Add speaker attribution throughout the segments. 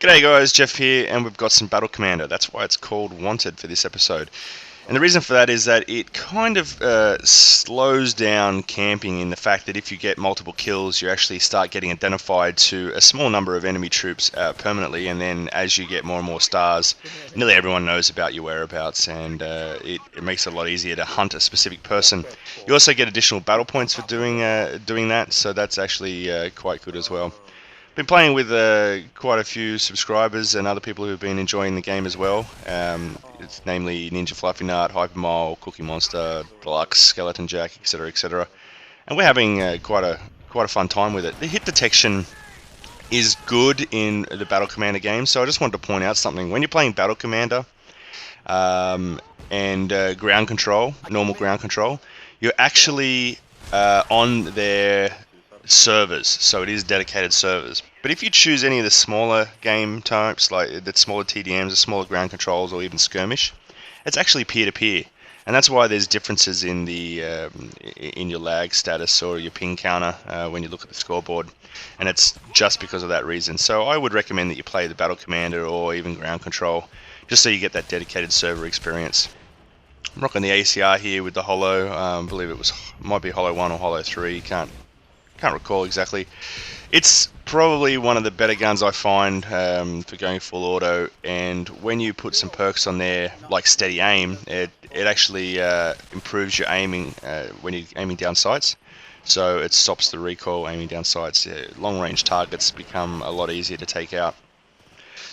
Speaker 1: G'day guys, Jeff here, and we've got some Battle Commander. That's why it's called Wanted for this episode. And the reason for that is that it kind of slows down camping in the fact that if you get multiple kills, you actually start getting identified to a small number of enemy troops permanently, and then as you get more and more stars, nearly everyone knows about your whereabouts, and it makes it a lot easier to hunt a specific person. You also get additional battle points for doing that, so that's actually quite good as well. Been playing with quite a few subscribers and other people who've been enjoying the game as well. It's namely Ninja Fluffy Nut, Hypermole, Cookie Monster, Deluxe, Skeleton Jack, etc., etc. And we're having quite a fun time with it. The hit detection is good in the Battle Commander game, so I just wanted to point out something. When you're playing Battle Commander and ground control, normal ground control, you're actually on their servers, so it is dedicated servers. But if you choose any of the smaller game types, like the smaller TDMs, the smaller ground controls, or even skirmish, it's actually peer-to-peer, and that's why there's differences in the in your lag status or your ping counter when you look at the scoreboard, and it's just because of that reason. So I would recommend that you play the Battle Commander or even ground control, just so you get that dedicated server experience. I'm rocking the ACR here with the Holo. I believe might be Holo 1 or Holo 3. Can't recall exactly. It's probably one of the better guns I find for going full auto, and when you put some perks on there like steady aim, it actually improves your aiming when you're aiming down sights, so it stops the recoil aiming down sights. Long range targets become a lot easier to take out.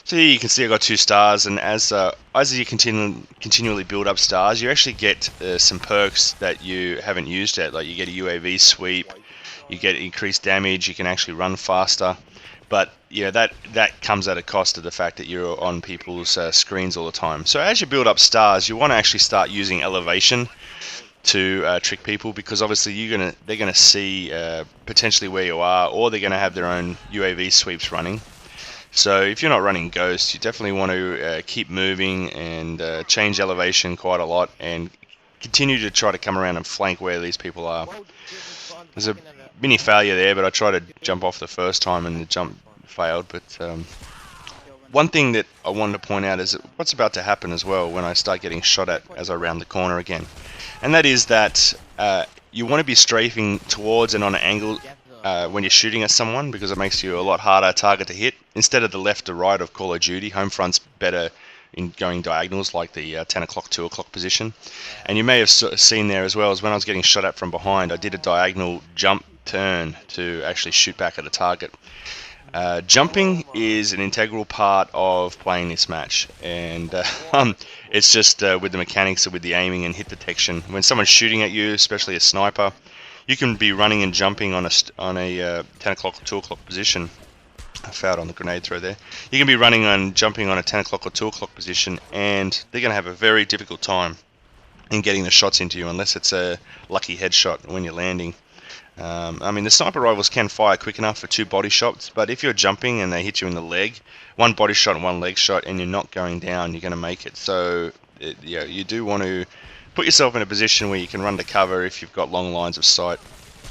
Speaker 1: So here you can see I got 2 stars, and as you continually build up stars, you actually get some perks that you haven't used yet. Like you get a UAV sweep, you get increased damage, you can actually run faster, but that comes at a cost of the fact that you're on people's screens all the time. So as you build up stars, you want to actually start using elevation to trick people, because obviously they're gonna see potentially where you are, or they're gonna have their own UAV sweeps running. So if you're not running ghosts, you definitely want to keep moving and change elevation quite a lot, and continue to try to come around and flank where these people are. There's a mini failure there, but I tried to jump off the first time and the jump failed. But one thing that I wanted to point out is what's about to happen as well when I start getting shot at as I round the corner again, and that is that you want to be strafing towards and on an angle when you're shooting at someone, because it makes you a lot harder target to hit. Instead of the left or right of Call of Duty, Homefront's better in going diagonals, like the 10 o'clock, 2 o'clock position. And you may have seen there as well, as when I was getting shot at from behind, I did a diagonal jump turn to actually shoot back at a target. Jumping is an integral part of playing this match, and it's just with the mechanics of with the aiming and hit detection. When someone's shooting at you, especially a sniper, you can be running and jumping on a 10 o'clock or 2 o'clock position. I fouled on the grenade throw there. You can be running and jumping on a 10 o'clock or 2 o'clock position, and they're going to have a very difficult time in getting the shots into you, unless it's a lucky headshot when you're landing. I mean, the sniper rifles can fire quick enough for 2 body shots, but if you're jumping and they hit you in the leg, 1 body shot and 1 leg shot, and you're not going down, you're going to make it. So you do want to put yourself in a position where you can run to cover if you've got long lines of sight.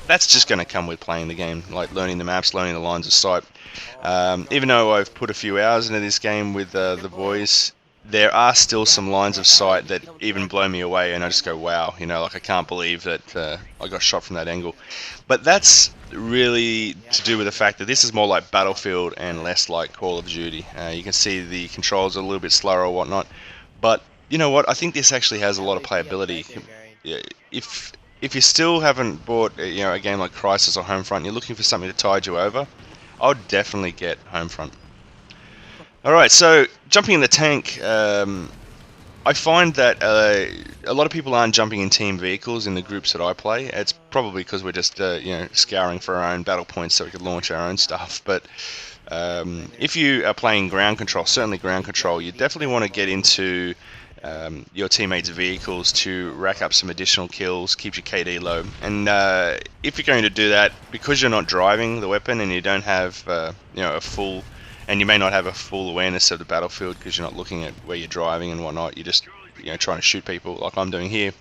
Speaker 1: That's just going to come with playing the game, like learning the maps, learning the lines of sight. Even though I've put a few hours into this game with the boys, there are still some lines of sight that even blow me away, and I just go, wow, like I can't believe that I got shot from that angle. But that's really to do with the fact that this is more like Battlefield and less like Call of Duty. You can see the controls are a little bit slower or whatnot, but you know what? I think this actually has a lot of playability. If you still haven't bought a game like Crisis or Homefront, you're looking for something to tide you over, I would definitely get Homefront. Alright, so jumping in the tank, I find that a lot of people aren't jumping in team vehicles in the groups that I play. It's probably because we're just scouring for our own battle points so we can launch our own stuff. But if you are playing ground control, certainly ground control, you definitely want to get into your teammates' vehicles to rack up some additional kills, keep your KD low. And if you're going to do that, because you're not driving the weapon and you don't have a full, and you may not have a full awareness of the battlefield because you're not looking at where you're driving and whatnot, you're just trying to shoot people like I'm doing here,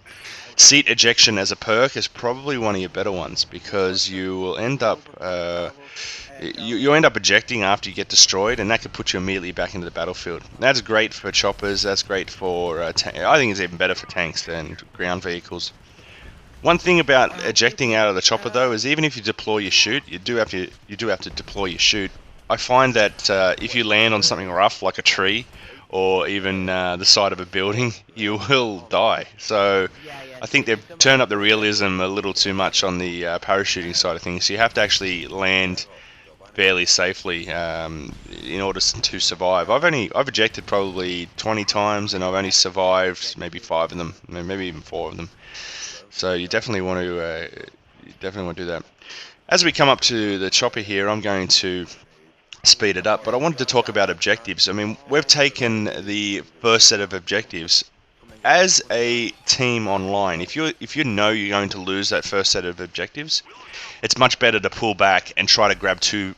Speaker 1: seat ejection as a perk is probably one of your better ones, because you will end up you end up ejecting after you get destroyed, and that could put you immediately back into the battlefield. That's great for choppers. That's great for I think it's even better for tanks than ground vehicles. One thing about ejecting out of the chopper though is, even if you deploy your chute, you do have to deploy your chute. I find that if you land on something rough like a tree or even the side of a building, you will die. So I think they've turned up the realism a little too much on the parachuting side of things. So you have to actually land fairly safely in order to survive. I've ejected probably 20 times, and I've only survived maybe 5 of them, maybe even 4 of them. So you definitely want to do that. As we come up to the chopper here, I'm going to speed it up, but I wanted to talk about objectives. I mean, we've taken the first set of objectives as a team online. If you know you're going to lose that first set of objectives, it's much better to pull back and try to grab 2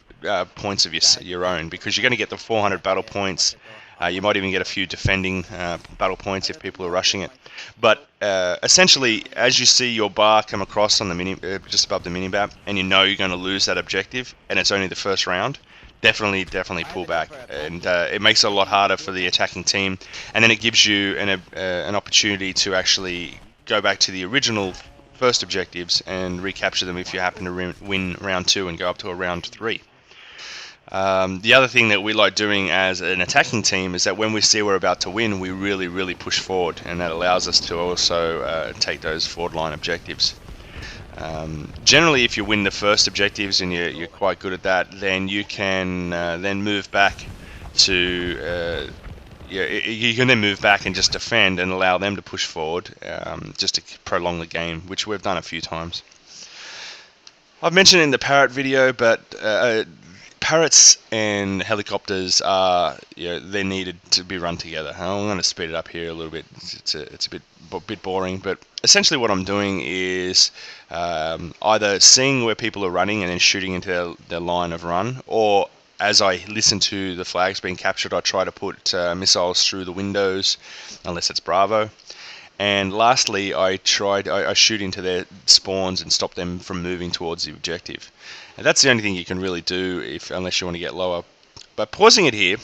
Speaker 1: points of your own, because you're going to get the 400 battle points. You might even get a few defending battle points if people are rushing it. But essentially, as you see your bar come across on the just above the mini-map, and you know you're going to lose that objective, and it's only the first round, definitely pull back, and it makes it a lot harder for the attacking team, and then it gives you an opportunity to actually go back to the original first objectives and recapture them if you happen to win round 2 and go up to a round 3. The other thing that we like doing as an attacking team is that when we see we're about to win, we really push forward, and that allows us to also take those forward line objectives. Generally, if you win the first objectives and you're quite good at that, then you can then move back to you can then move back and just defend and allow them to push forward, just to prolong the game, which we've done a few times. I've mentioned in the parrot video, but parrots and helicopters are they're needed to be run together. I'm going to speed it up here a little bit. It's a bit boring, but essentially what I'm doing is either seeing where people are running and then shooting into their line of run, or as I listen to the flags being captured, I try to put missiles through the windows, unless it's Bravo. And lastly, I shoot into their spawns and stop them from moving towards the objective. And that's the only thing you can really do unless you want to get lower. But pausing it here,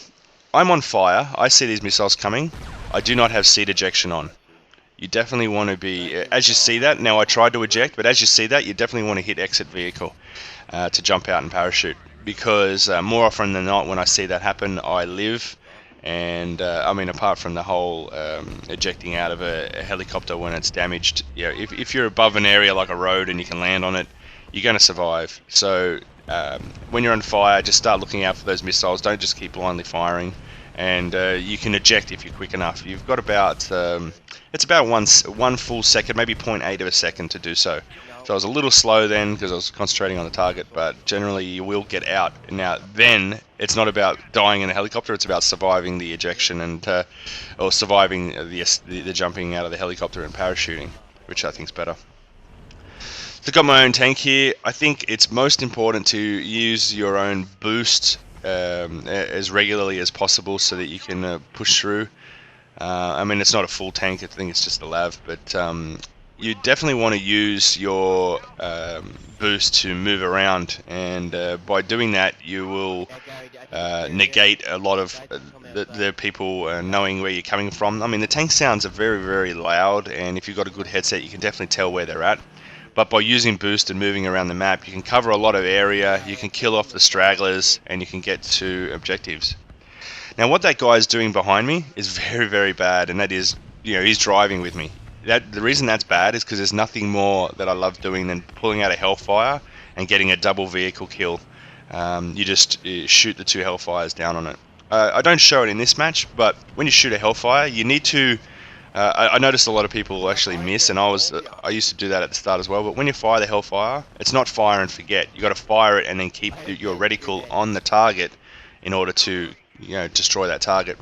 Speaker 1: I'm on fire. I see these missiles coming. I do not have seat ejection on. You definitely want to be, as you see that, now I tried to eject, but as you see that, you definitely want to hit exit vehicle to jump out and parachute. Because more often than not, when I see that happen, I live. And I mean, apart from the whole ejecting out of a helicopter when it's damaged, if you're above an area like a road and you can land on it, you're going to survive. So when you're on fire, just start looking out for those missiles. Don't just keep blindly firing, and you can eject if you're quick enough. You've got about it's about one full second, maybe 0.8 of a second to do so. So I was a little slow then because I was concentrating on the target, but generally you will get out. Now then, it's not about dying in a helicopter, it's about surviving the ejection and or surviving the jumping out of the helicopter and parachuting, which I think is better. So I've got my own tank here. I think it's most important to use your own boost as regularly as possible so that you can push through. I mean, it's not a full tank, I think it's just a lav, but you definitely want to use your boost to move around, and by doing that you will negate a lot of the people knowing where you're coming from. I mean, the tank sounds are very loud, and if you've got a good headset you can definitely tell where they're at. But by using boost and moving around the map, you can cover a lot of area, you can kill off the stragglers, and you can get to objectives. Now what that guy is doing behind me is very bad, and that is, he's driving with me. The reason that's bad is because there's nothing more that I love doing than pulling out a Hellfire and getting a double vehicle kill. You just shoot the 2 Hellfires down on it. I don't show it in this match, but when you shoot a Hellfire, you need to... I noticed a lot of people actually miss, and I used to do that at the start as well, but when you fire the Hellfire, it's not fire and forget. You've got to fire it and then keep your reticle on the target in order to destroy that target.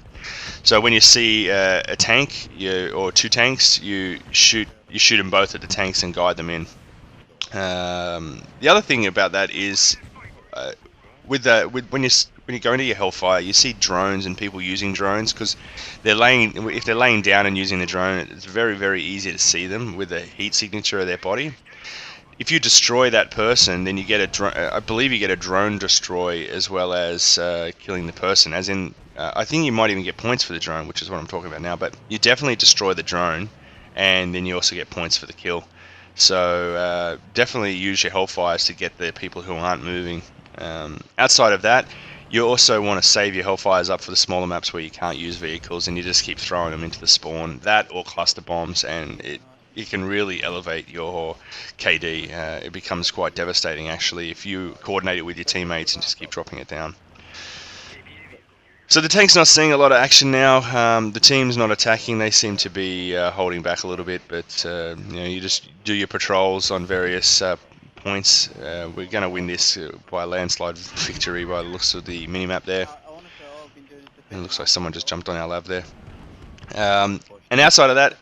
Speaker 1: So when you see a tank or 2 tanks, you shoot them both at the tanks and guide them in. The other thing about that is when you go into your Hellfire, you see drones and people using drones because if they're laying down and using the drone, it's very easy to see them with the heat signature of their body. If you destroy that person, then you get I believe you get a drone destroy as well as killing the person. As in, I think you might even get points for the drone, which is what I'm talking about now. But you definitely destroy the drone, and then you also get points for the kill. So definitely use your Hellfires to get the people who aren't moving. Outside of that, you also want to save your Hellfires up for the smaller maps where you can't use vehicles, and you just keep throwing them into the spawn. That or cluster bombs, and it can really elevate your KD. It becomes quite devastating actually if you coordinate it with your teammates and just keep dropping it down. So the tank's not seeing a lot of action now. The team's not attacking; they seem to be holding back a little bit. But you just do your patrols on various points. We're going to win this by a landslide victory by the looks of the minimap there. And it looks like someone just jumped on our lab there. And outside of that,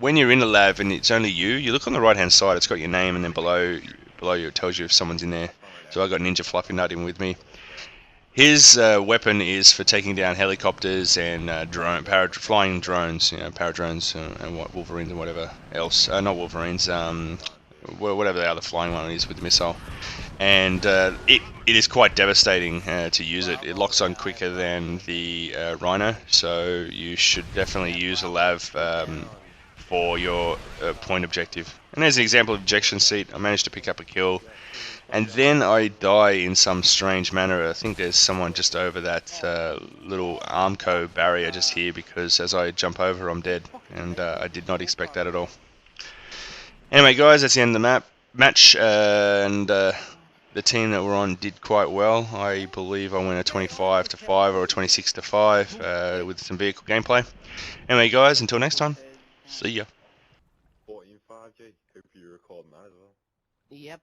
Speaker 1: when you're in the lab and it's only you look on the right hand side. It's got your name, and then below you it tells you if someone's in there. So I got Ninja Fluffy Nut in with me. His weapon is for taking down helicopters and flying drones, paradrones and what Wolverines and whatever else. Not Wolverines, whatever the other flying one is with the missile. And it is quite devastating to use it. It locks on quicker than the Rhino, so you should definitely use a lav for your point objective. And there's an example of ejection seat. I managed to pick up a kill. And then I die in some strange manner. I think there's someone just over that little Armco barrier just here, because as I jump over, I'm dead. And I did not expect that at all. Anyway, guys, that's the end of the match. And the team that we're on did quite well. I believe I went a 25-5 or a 26-5 with some vehicle gameplay. Anyway, guys, until next time, see ya.
Speaker 2: Hope you record that as well.
Speaker 3: Yep.